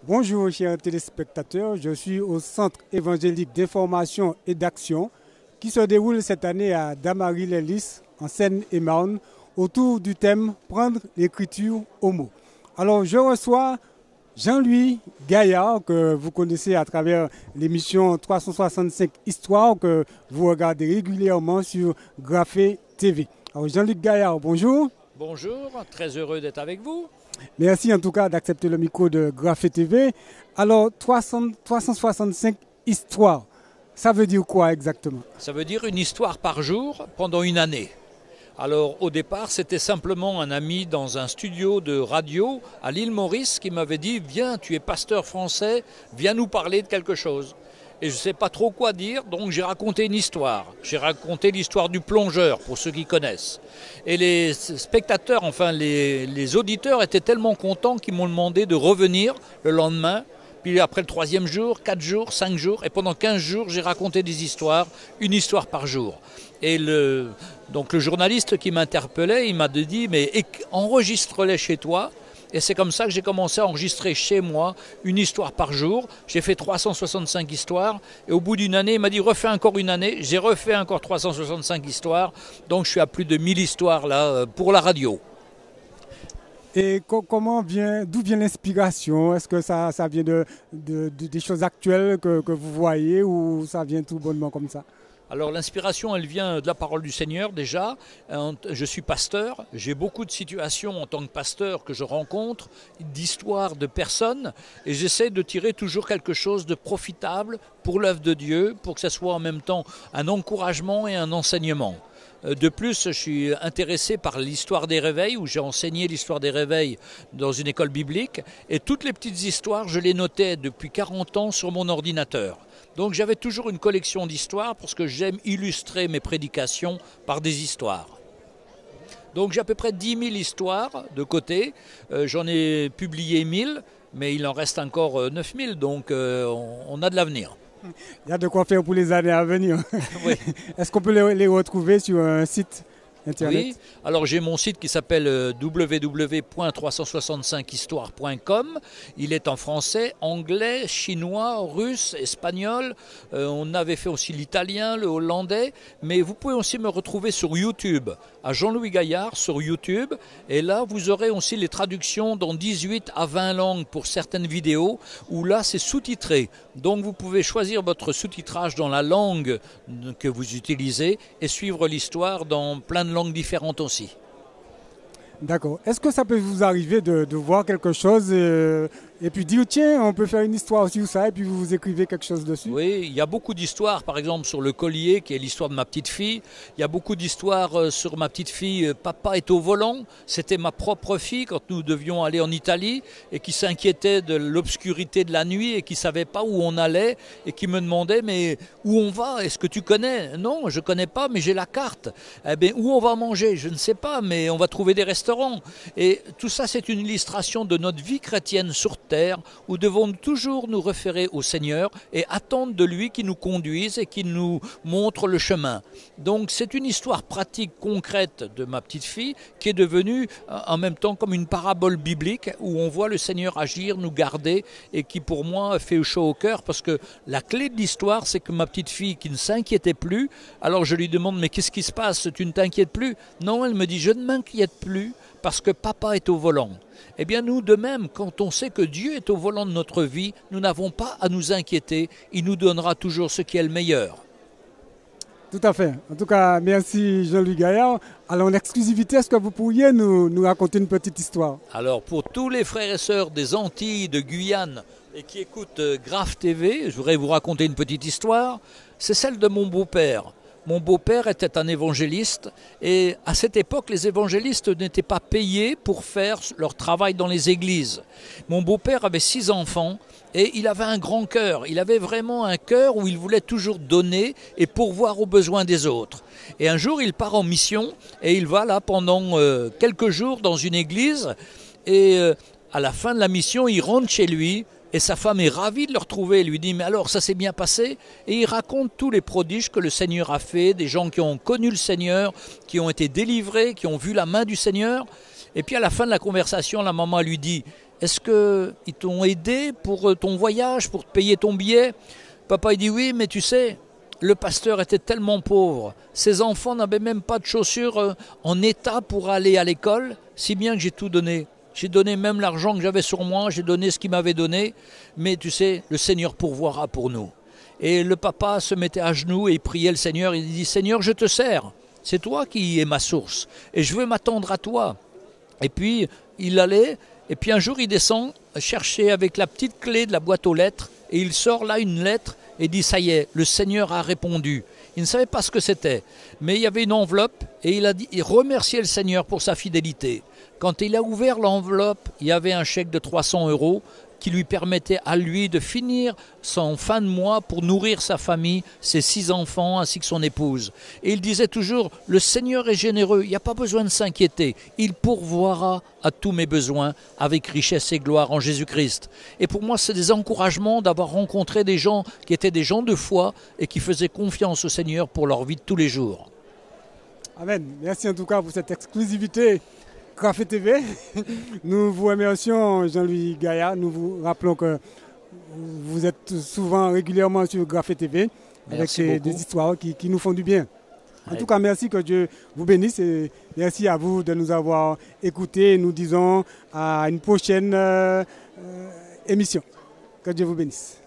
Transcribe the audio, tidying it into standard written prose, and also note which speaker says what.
Speaker 1: Bonjour chers téléspectateurs, je suis au Centre évangélique d'information et d'action qui se déroule cette année à Damary-les-Lys en Seine-et-Marne autour du thème « Prendre l'écriture au mot ». Alors je reçois Jean-Louis Gaillard que vous connaissez à travers l'émission 365 Histoire que vous regardez régulièrement sur Graphé TV. Alors Jean-Luc Gaillard, bonjour.
Speaker 2: Bonjour, très heureux d'être avec vous.
Speaker 1: Merci en tout cas d'accepter le micro de Graphé TV. Alors 365 Histoires, ça veut dire quoi exactement?
Speaker 2: Ça veut dire une histoire par jour pendant une année. Alors au départ c'était simplement un ami dans un studio de radio à l'île Maurice qui m'avait dit « Viens, tu es pasteur français, viens nous parler de quelque chose ». Et je ne sais pas trop quoi dire, donc j'ai raconté une histoire. J'ai raconté l'histoire du plongeur, pour ceux qui connaissent. Et les spectateurs, enfin les auditeurs étaient tellement contents qu'ils m'ont demandé de revenir le lendemain. Puis après le 3e jour, 4 jours, 5 jours, et pendant 15 jours, j'ai raconté des histoires, une histoire par jour. Et donc le journaliste qui m'interpellait, il m'a dit « mais enregistre-les chez toi ». Et c'est comme ça que j'ai commencé à enregistrer chez moi une histoire par jour. J'ai fait 365 histoires et au bout d'une année, il m'a dit refais encore une année. J'ai refait encore 365 histoires. Donc je suis à plus de 1000 histoires là pour la radio.
Speaker 1: Et d'où vient l'inspiration? Est-ce que ça vient des choses actuelles que vous voyez ou ça vient tout bonnement comme ça?
Speaker 2: Alors l'inspiration, elle vient de la parole du Seigneur déjà. Je suis pasteur, j'ai beaucoup de situations en tant que pasteur que je rencontre, d'histoires de personnes, et j'essaie de tirer toujours quelque chose de profitable pour l'œuvre de Dieu, pour que ça soit en même temps un encouragement et un enseignement. De plus, je suis intéressé par l'histoire des réveils, où j'ai enseigné l'histoire des réveils dans une école biblique, et toutes les petites histoires, je les notais depuis 40 ans sur mon ordinateur. Donc j'avais toujours une collection d'histoires parce que j'aime illustrer mes prédications par des histoires. Donc j'ai à peu près 10 000 histoires de côté, j'en ai publié 1000, mais il en reste encore 9 000, donc on a de l'avenir.
Speaker 1: Il y a de quoi faire pour les années à venir.
Speaker 2: Oui.
Speaker 1: Est-ce qu'on peut les retrouver sur un site Internet?
Speaker 2: Oui, alors j'ai mon site qui s'appelle www.365histoire.com. Il est en français, anglais, chinois, russe, espagnol. On avait fait aussi l'italien, le hollandais. Mais vous pouvez aussi me retrouver sur YouTube, à Jean-Louis Gaillard sur YouTube. Et là, vous aurez aussi les traductions dans 18 à 20 langues pour certaines vidéos, où là, c'est sous-titré. Donc vous pouvez choisir votre sous-titrage dans la langue que vous utilisez et suivre l'histoire dans plein de langues différentes aussi.
Speaker 1: D'accord. Est-ce que ça peut vous arriver de voir quelque chose et puis dire tiens, on peut faire une histoire sur ça et puis vous écrivez quelque chose dessus?
Speaker 2: Oui, il y a beaucoup d'histoires, par exemple sur le collier qui est l'histoire de ma petite fille. Il y a beaucoup d'histoires sur ma petite fille, papa est au volant. C'était ma propre fille quand nous devions aller en Italie et qui s'inquiétait de l'obscurité de la nuit et qui ne savait pas où on allait et qui me demandait mais où on va? Est-ce que tu connais? Non, je ne connais pas mais j'ai la carte. Eh bien, où on va manger? Je ne sais pas mais on va trouver des restaurants. Et tout ça c'est une illustration de notre vie chrétienne sur terre où devons toujours nous référer au Seigneur et attendre de lui qu'il nous conduise et qu'il nous montre le chemin. Donc c'est une histoire pratique, concrète de ma petite fille qui est devenue en même temps comme une parabole biblique où on voit le Seigneur agir, nous garder et qui pour moi fait chaud au cœur parce que la clé de l'histoire c'est que ma petite fille qui ne s'inquiétait plus, alors je lui demande mais qu'est-ce qui se passe, tu ne t'inquiètes plus? Non, elle me dit je ne m'inquiète plus parce que papa est au volant. Eh bien nous de même, quand on sait que Dieu est au volant de notre vie, nous n'avons pas à nous inquiéter, il nous donnera toujours ce qui est le meilleur.
Speaker 1: Tout à fait. En tout cas, merci Jean-Louis Gaillard. Alors en exclusivité, est-ce que vous pourriez nous raconter une petite histoire?
Speaker 2: Alors pour tous les frères et sœurs des Antilles, de Guyane et qui écoutent Graphé TV, je voudrais vous raconter une petite histoire. C'est celle de mon beau-père. Mon beau-père était un évangéliste et à cette époque, les évangélistes n'étaient pas payés pour faire leur travail dans les églises. Mon beau-père avait 6 enfants et il avait un grand cœur. Il avait vraiment un cœur où il voulait toujours donner et pourvoir aux besoins des autres. Et un jour, il part en mission et il va là pendant quelques jours dans une église et à la fin de la mission, il rentre chez lui. Et sa femme est ravie de le retrouver, elle lui dit « Mais alors, ça s'est bien passé ?» Et il raconte tous les prodiges que le Seigneur a fait, des gens qui ont connu le Seigneur, qui ont été délivrés, qui ont vu la main du Seigneur. Et puis à la fin de la conversation, la maman lui dit est-ce qu'ils t'ont aidé pour ton voyage, pour te payer ton billet? Papa il dit oui, mais tu sais, le pasteur était tellement pauvre, ses enfants n'avaient même pas de chaussures en état pour aller à l'école, si bien que j'ai tout donné. J'ai donné même l'argent que j'avais sur moi, j'ai donné ce qu'il m'avait donné, mais tu sais, le Seigneur pourvoira pour nous. Et le papa se mettait à genoux et il priait le Seigneur, il dit Seigneur, je te sers, c'est toi qui es ma source, et je veux m'attendre à toi. Et puis il allait, et puis un jour il descend chercher avec la petite clé de la boîte aux lettres, et il sort là une lettre et dit ça y est, le Seigneur a répondu. Il ne savait pas ce que c'était, mais il y avait une enveloppe et il remerciait le Seigneur pour sa fidélité. Quand il a ouvert l'enveloppe, il y avait un chèque de 300 € qui lui permettait à lui de finir son fin de mois pour nourrir sa famille, ses 6 enfants ainsi que son épouse. Et il disait toujours, le Seigneur est généreux, il n'y a pas besoin de s'inquiéter, il pourvoira à tous mes besoins avec richesse et gloire en Jésus-Christ. Et pour moi, c'est des encouragements d'avoir rencontré des gens qui étaient des gens de foi et qui faisaient confiance au Seigneur pour leur vie de tous les jours.
Speaker 1: Amen. Merci en tout cas pour cette exclusivité Graphe TV. Nous vous remercions, Jean-Louis Gaillard. Nous vous rappelons que vous êtes souvent, régulièrement sur Graphe TV avec des histoires qui nous font du bien. En tout cas, merci, que Dieu vous bénisse et merci à vous de nous avoir écoutés. Nous disons à une prochaine émission. Que Dieu vous bénisse.